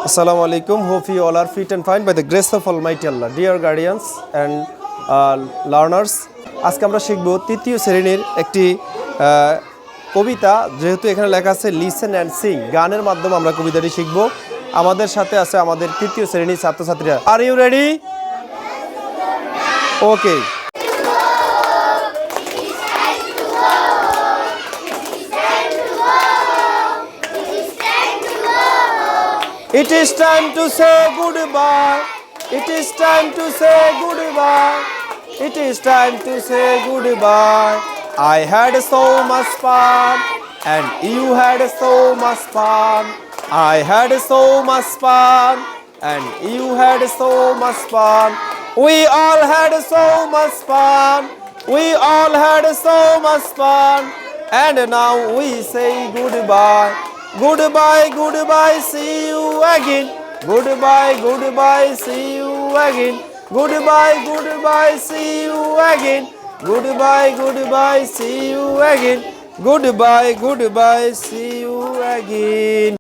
Assalamu alaikum. Hope you all are fit and fine by the grace of Almighty Allah. Dear guardians and learners, আজকে আমরা শিখব তৃতীয় শ্রেণীর একটি কবিতা। যেহেতু এখানে লেখা আছে লিসেন অ্যান্ড সিং, গানের মাধ্যমে আমরা কবিতাটি শিখব। আমাদের সাথে আছে আমাদের তৃতীয় শ্রেণীর ছাত্রছাত্রীরা। Are you ready? Okay. It is time to say goodbye. It is time to say goodbye. It is time to say goodbye. I had so much fun, and you had so much fun. I had so much fun, and you had so much fun. We all had so much fun. We all had so much fun. And now we say goodbye. Goodbye, goodbye, see you again. Goodbye, goodbye, see you again. Goodbye, goodbye, see you again. Goodbye, goodbye, see you again. Goodbye, goodbye, see you again.